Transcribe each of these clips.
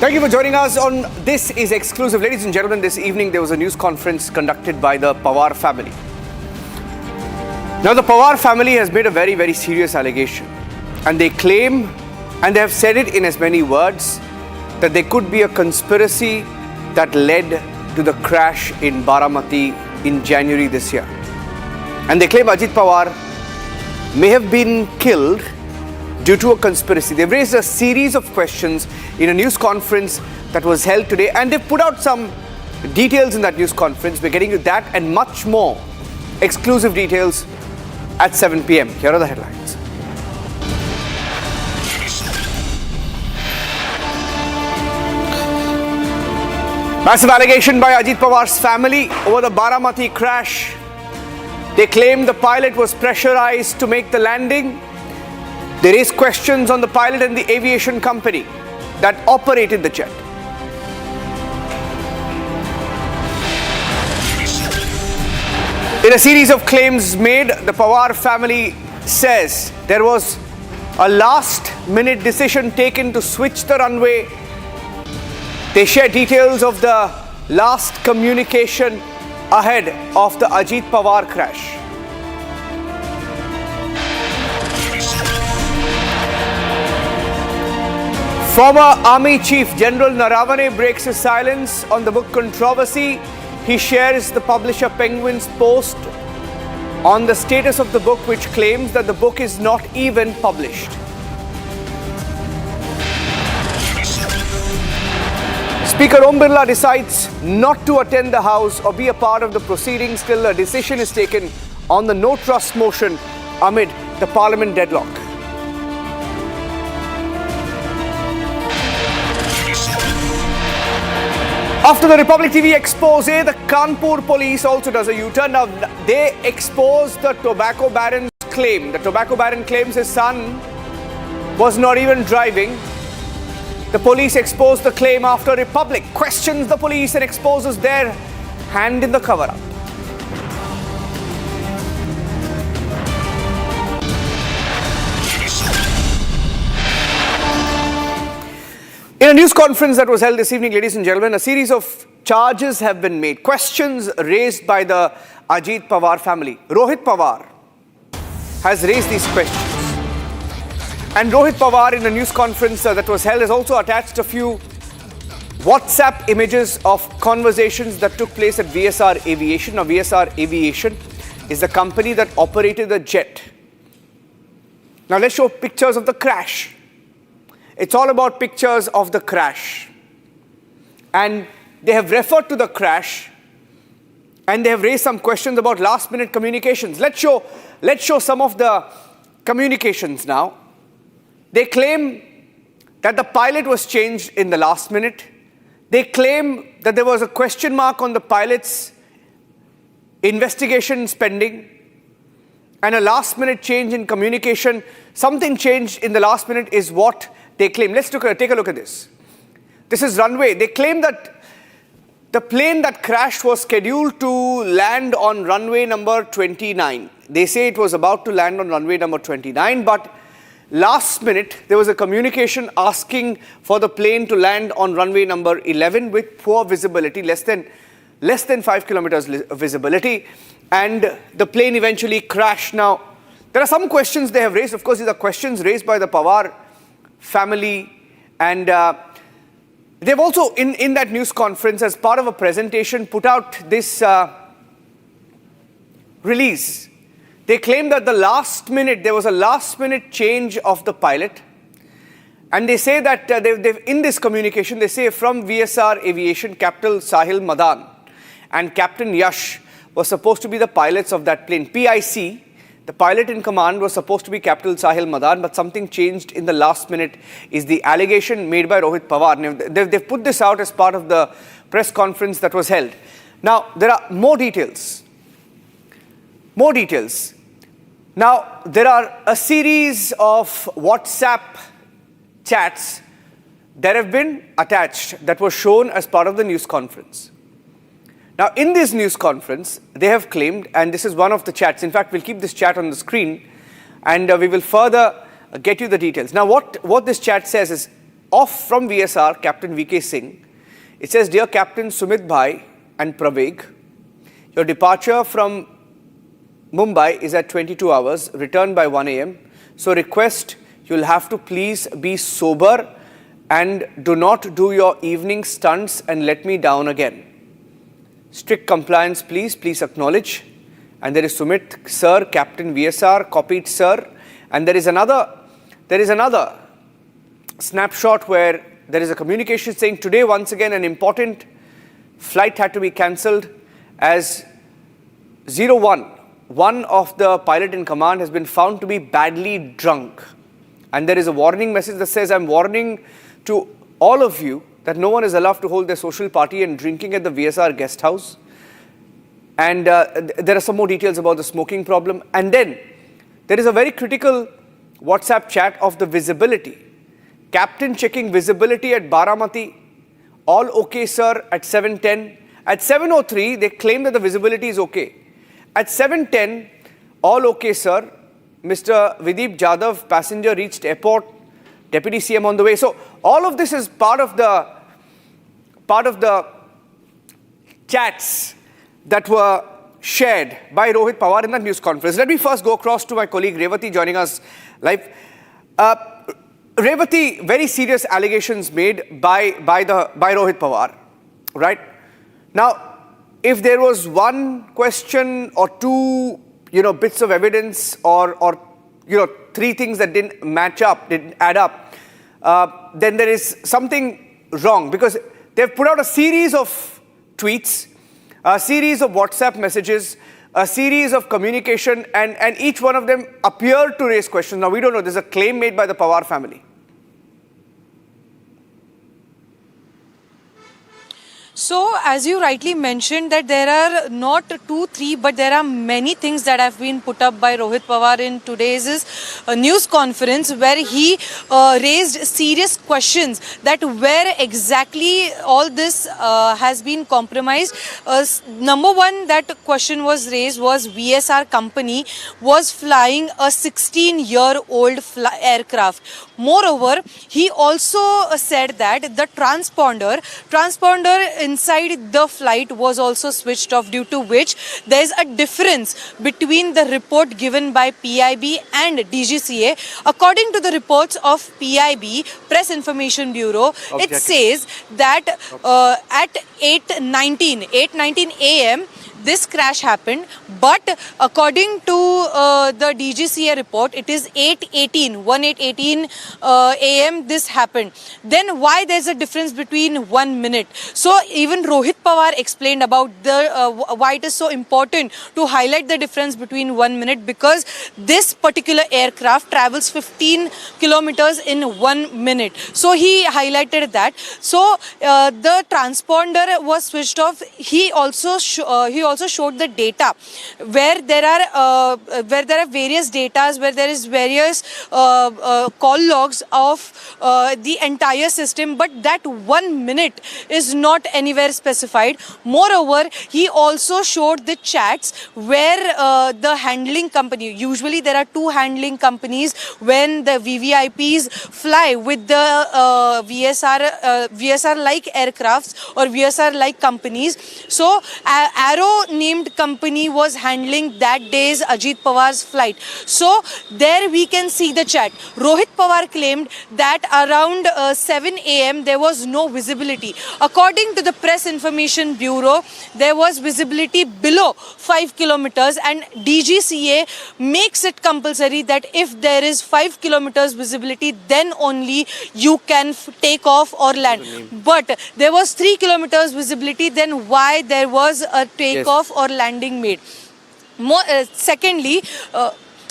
Thank you for joining us on This Is Exclusive. Ladies and gentlemen, this evening there was a news conference conducted by the Pawar family. Now, the Pawar family has made a very, very serious allegation. And they claim, and they have said it in as many words, that there could be a conspiracy that led to the crash in Baramati in January this year. And they claim Ajit Pawar may have been killed due to a conspiracy. They've raised a series of questions in a news conference that was held today, and they've put out some details in that news conference. We're getting to that and much more exclusive details at 7 p.m. Here are the headlines. Massive allegation by Ajit Pawar's family over the Baramati crash. They claim the pilot was pressurized to make the landing. They raise questions on the pilot and the aviation company that operated the jet. In a series of claims made, the Pawar family says there was a last-minute decision taken to switch the runway. They share details of the last communication ahead of the Ajit Pawar crash. Former Army Chief General Naravane breaks his silence on the book controversy. He shares the publisher Penguin's post on the status of the book, which claims that the book is not even published. Speaker Om Birla decides not to attend the House or be a part of the proceedings till a decision is taken on the no trust motion amid the Parliament deadlock. After the Republic TV expose, the Kanpur police also does a U-turn. Now, they expose the tobacco baron's claim. The tobacco baron claims his son was not even driving. The police exposed the claim after Republic questions the police and exposes their hand in the cover-up. In a news conference that was held this evening, ladies and gentlemen, a series of charges have been made. Questions raised by the Ajit Pawar family. Rohit Pawar has raised these questions. And Rohit Pawar, in a news conference that was held, has also attached a few WhatsApp images of conversations that took place at VSR Aviation. Now, VSR Aviation is the company that operated the jet. Now, let's show pictures of the crash. It's all about pictures of the crash. And they have referred to the crash, and they have raised some questions about last-minute communications. Let's show some of the communications now. They claim that the pilot was changed in the last minute. They claim that there was a question mark on the pilot's investigation pending, and a last-minute change in communication. Something changed in the last minute is what they claim. Let's take a look at this. This is runway. They claim that the plane that crashed was scheduled to land on runway number 29. They say it was about to land on runway number 29, but last minute there was a communication asking for the plane to land on runway number 11 with poor visibility, less than 5 kilometers visibility, and the plane eventually crashed. Now, there are some questions they have raised. Of course, these are questions raised by the Pawar family, and they've also, in that news conference, as part of a presentation, put out this release. They claim that there was a last-minute change of the pilot, and they say that in this communication, they say from VSR Aviation, Captain Sahil Madan and Captain Yash were supposed to be the pilots of that plane. PIC, the pilot in command, was supposed to be Captain Sahil Madan, but something changed in the last minute, is the allegation made by Rohit Pawar. They've put this out as part of the press conference that was held. Now, there are more details. More details. Now, there are a series of WhatsApp chats that have been attached that were shown as part of the news conference. Now, in this news conference, they have claimed, and this is one of the chats. In fact, we'll keep this chat on the screen, and we will further get you the details. Now, what this chat says is, off from VSR, Captain VK Singh. It says, Dear Captain Sumit Bhai and Praveg, your departure from Mumbai is at 22 hours, return by 1 a.m. So request you'll have to please be sober and do not do your evening stunts and let me down again. Strict compliance, please acknowledge. And there is Sumit Sir, Captain VSR, copied Sir. And there is another snapshot where there is a communication saying today once again an important flight had to be cancelled as 01, one of the pilot in command has been found to be badly drunk. And there is a warning message that says, I'm warning to all of you that no one is allowed to hold their social party and drinking at the VSR guest house. And there are some more details about the smoking problem. And then there is a very critical WhatsApp chat of the visibility. Captain checking visibility at Baramati. All okay, sir, at 7:10. At 7:03, they claim that the visibility is okay. At 7:10, all okay, sir. Mr. Vidip Jadhav, passenger reached airport. Deputy CM on the way. So all of this is part of the chats that were shared by Rohit Pawar in the news conference. Let me first go across to my colleague Revati joining us live. Revati, very serious allegations made by Rohit Pawar, right? Now, if there was one question or two, bits of evidence or three things that didn't match up, didn't add up, then there is something wrong because they've put out a series of tweets, a series of WhatsApp messages, a series of communication, and each one of them appeared to raise questions. Now, we don't know. There's a claim made by the Pawar family. So, as you rightly mentioned, that there are not 2, 3, but there are many things that have been put up by Rohit Pawar in today's news conference, where he raised serious questions that where exactly all this has been compromised. Number one, that question was raised was VSR company was flying a 16-year-old aircraft. Moreover, he also said that the transponder inside the flight was also switched off, due to which there is a difference between the report given by PIB and DGCA. According to the reports of PIB, Press Information Bureau, it says that at 8:19 a.m. this crash happened, but according to the DGCA report, it is 18:18 a.m. this happened. Then why there's a difference between 1 minute? So even Rohit Pawar explained about why it is so important to highlight the difference between 1 minute, because this particular aircraft travels 15 kilometers in 1 minute. So he highlighted that. So the transponder was switched off. He also showed the data where there are various datas, where there is various call logs of the entire system, but that 1 minute is not anywhere specified. Moreover, he also showed the chats where the handling company, usually there are two handling companies when the VVIPs fly with the VSR like aircrafts or VSR like companies. So Arrow named company was handling that day's Ajit Pawar's flight. So there we can see the chat. Rohit Pawar claimed that around 7 a.m. there was no visibility. According to the Press Information Bureau, there was visibility below 5 kilometers, and DGCA makes it compulsory that if there is 5 kilometers visibility, then only you can take off or land. But there was 3 kilometers visibility, then why there was a takeoff or landing made?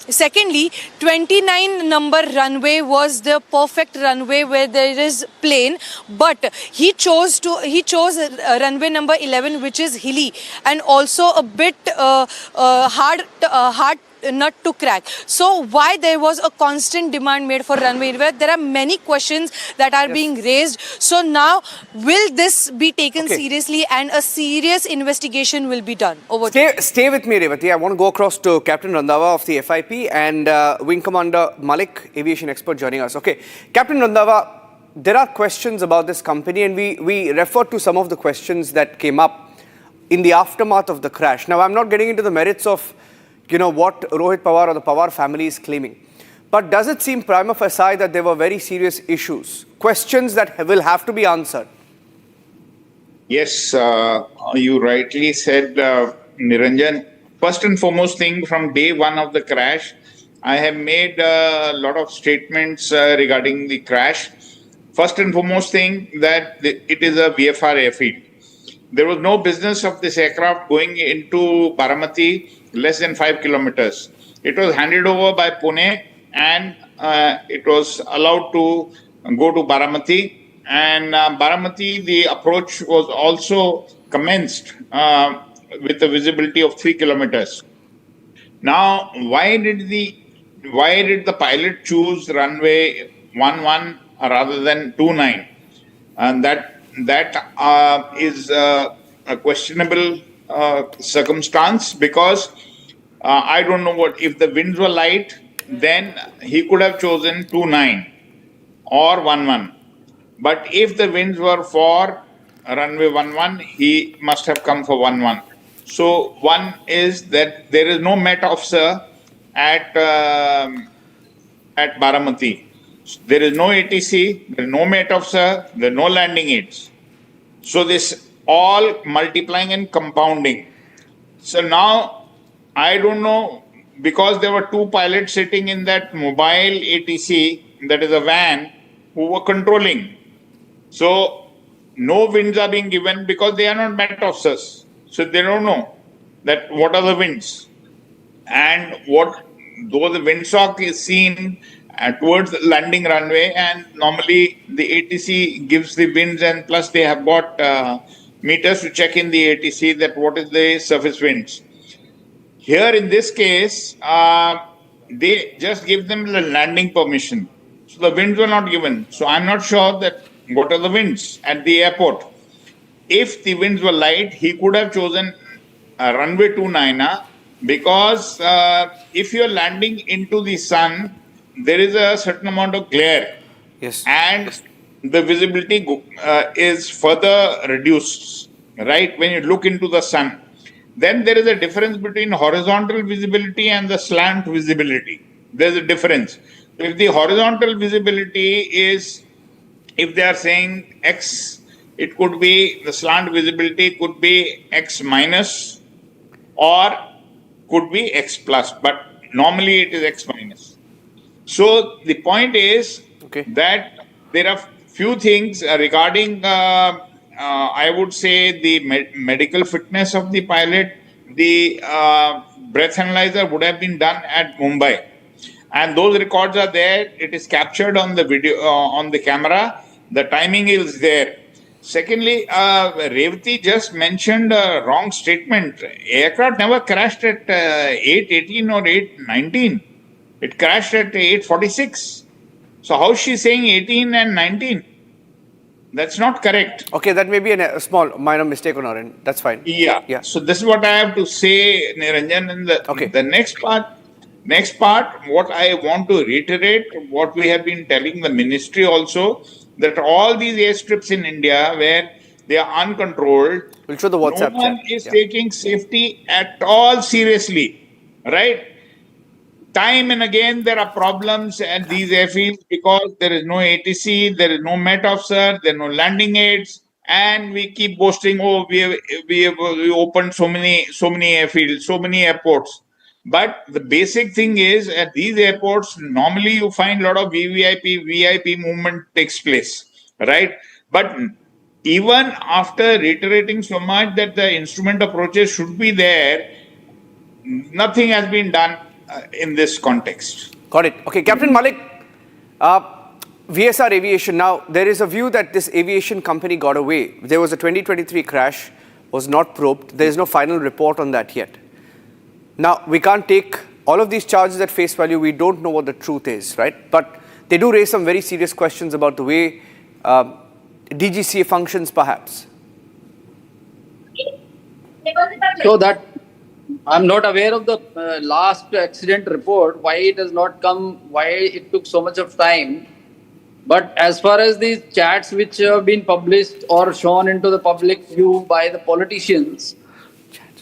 Secondly, 29 number runway was the perfect runway where there is plane, but he chose runway number 11, which is hilly and also a bit hard nut to crack. So why there was a constant demand made for runway, where there are many questions that are being raised. So now, will this be taken seriously and a serious investigation will be done? Stay with me, Revati. I want to go across to Captain Randhawa of the FIP and Wing Commander Malik, aviation expert, joining us. Okay, Captain Randhawa, there are questions about this company, and we refer to some of the questions that came up in the aftermath of the crash. Now, I'm not getting into the merits of, what Rohit Pawar or the Pawar family is claiming. But does it seem prima facie that there were very serious issues, questions that will have to be answered? Yes, you rightly said, Niranjan. First and foremost thing, from day one of the crash, I have made a lot of statements regarding the crash. First and foremost thing, that it is a VFR airfield. There was no business of this aircraft going into Baramati less than 5 kilometers. It was handed over by Pune, and it was allowed to go to Baramati. And Baramati, the approach was also commenced with a visibility of 3 kilometers. Now, why did the pilot choose runway 11 rather than 29? And that is a questionable circumstance, because I don't know what if the winds were light, then he could have chosen 29 or 11. But if the winds were for runway 11, he must have come for 11. So one is that there is no Met officer at Baramati. There is no ATC, there is no Met officer, there are no landing aids. So this all multiplying and compounding. So now I don't know, because there were two pilots sitting in that mobile ATC, that is a van, who were controlling. So no winds are being given because they are not Met officers. So they don't know that what are the winds. And though the windsock is seen towards the landing runway, and normally the ATC gives the winds, and plus they have got meters to check in the ATC that what is the surface winds. Here in this case, they just give them the landing permission. So the winds were not given. So I'm not sure that what are the winds at the airport. If the winds were light, he could have chosen runway 29, because if you're landing into the sun, there is a certain amount of glare. Yes. And the visibility is further reduced, right, when you look into the sun. Then there is a difference between horizontal visibility and the slant visibility. There's a difference. If the horizontal visibility is, if they are saying X, it could be, the slant visibility could be X minus or could be X plus, but normally it is X minus. So the point is that there are few things regarding, I would say, the medical fitness of the pilot. The breath analyzer would have been done at Mumbai, and those records are there. It is captured on the video, on the camera. The timing is there. Secondly, Revati just mentioned a wrong statement. Aircraft never crashed at 8:18 or 8:19. It crashed at 8:46. So how is she saying 18 and 19? That's not correct. Okay, that may be a small minor mistake on our end. That's fine. Yeah. So this is what I have to say, Niranjan. And the next part, what I want to reiterate, what we have been telling the ministry also, that all these airstrips in India where they are uncontrolled, we'll show the WhatsApp no one is taking safety at all seriously, right? Time and again there are problems at these airfields because there is no ATC, there is no Met officer, there are no landing aids, and we keep boasting, oh, we opened so many airfields, so many airports. But the basic thing is, at these airports, normally you find a lot of VIP movement takes place, right? But even after reiterating so much that the instrument approaches should be there, nothing has been done in this context. Got it. Okay, Captain Malik, VSR Aviation. Now, there is a view that this aviation company got away. There was a 2023 crash, was not probed. There is no final report on that yet. Now, we can't take all of these charges at face value. We don't know what the truth is, right? But they do raise some very serious questions about the way DGCA functions, perhaps. So that I'm not aware of the last accident report, why it has not come, why it took so much of time. But as far as these chats which have been published or shown into the public view by the politicians,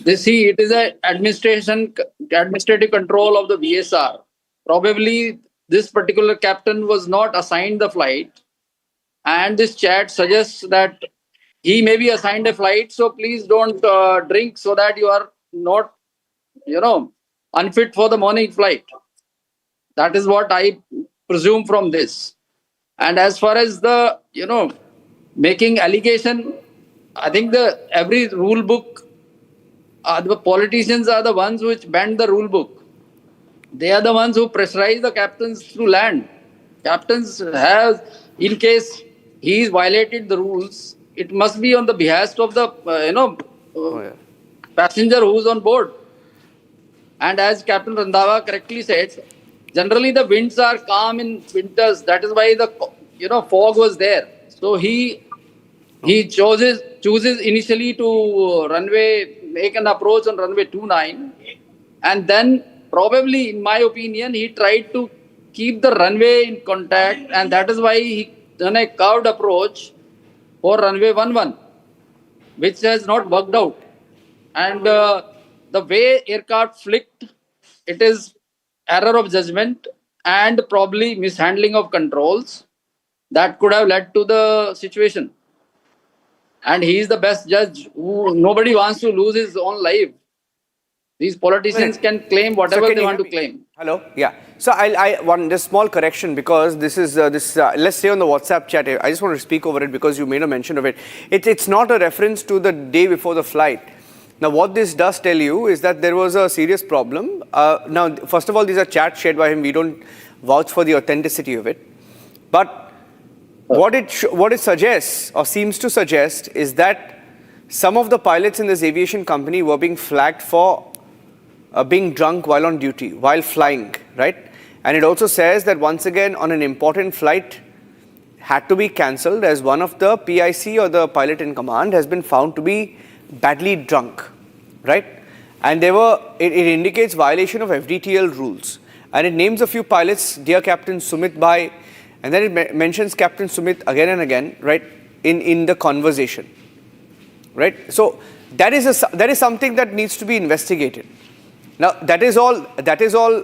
they see it is a administrative control of the VSR. Probably this particular captain was not assigned the flight, and this chat suggests that he may be assigned a flight. So please don't drink so that you are not, unfit for the morning flight. That is what I presume from this. And as far as the making allegation, I think the every rule book, the politicians are the ones which bend the rule book. They are the ones who pressurize the captains to land. Captains have, in case he violated the rules, it must be on the behest of the passenger who is on board. And as Captain Randhawa correctly said, generally the winds are calm in winters. That is why the fog was there. So he chooses initially to make an approach on runway 29, and then probably, in my opinion, he tried to keep the runway in contact, and that is why he done a curved approach for runway 11, which has not worked out. And the way aircraft flicked, it is error of judgment and probably mishandling of controls that could have led to the situation. And he is the best judge. Nobody wants to lose his own life. These politicians can claim whatever they want to claim. Hello? Yeah. So I want this small correction, because this is, let's say on the WhatsApp chat, I just want to speak over it because you made a mention of it. It's not a reference to the day before the flight. Now, what this does tell you is that there was a serious problem. Now, first of all, these are chats shared by him. We don't vouch for the authenticity of it. But what it suggests or seems to suggest is that some of the pilots in this aviation company were being flagged for being drunk while on duty, while flying, right? And it also says that once again on an important flight had to be cancelled as one of the PIC or the pilot in command has been found to be badly drunk, right? And it indicates violation of FDTL rules. And it names a few pilots, dear Captain Sumit Bhai, and then it mentions Captain Sumit again and again, right, in the conversation, right? So that is something that needs to be investigated. Now, that is all, That is all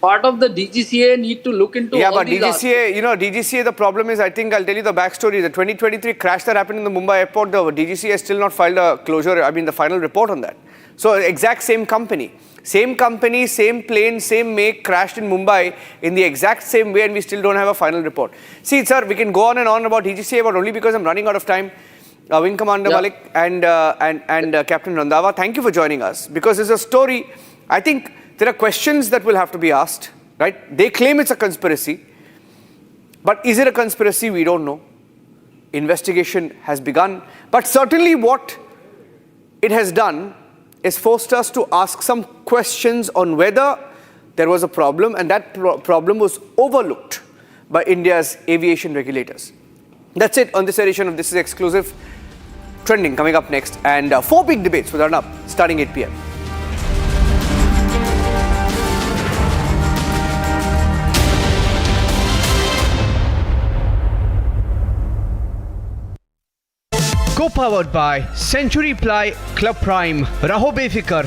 part of the DGCA need to look into. Yeah, all but these DGCA, DGCA, the problem is, I think I'll tell you the backstory. The 2023 crash that happened in the Mumbai airport, the DGCA has still not filed a closure, the final report on that. So, exact same company, same plane, same make, crashed in Mumbai in the exact same way, and we still don't have a final report. See, sir, we can go on and on about DGCA, but only because I'm running out of time. Wing Commander Malik and Captain Randhawa, thank you for joining us, because it's a story. I think there are questions that will have to be asked, right? They claim it's a conspiracy, but is it a conspiracy? We don't know. Investigation has begun, but certainly what it has done is forced us to ask some questions on whether there was a problem, and that problem was overlooked by India's aviation regulators. That's it on this edition of This Is Exclusive. Trending coming up next, and 4 big debates with Arnab starting 8 p.m. Co-powered by Century Ply Club Prime. Raho befikar.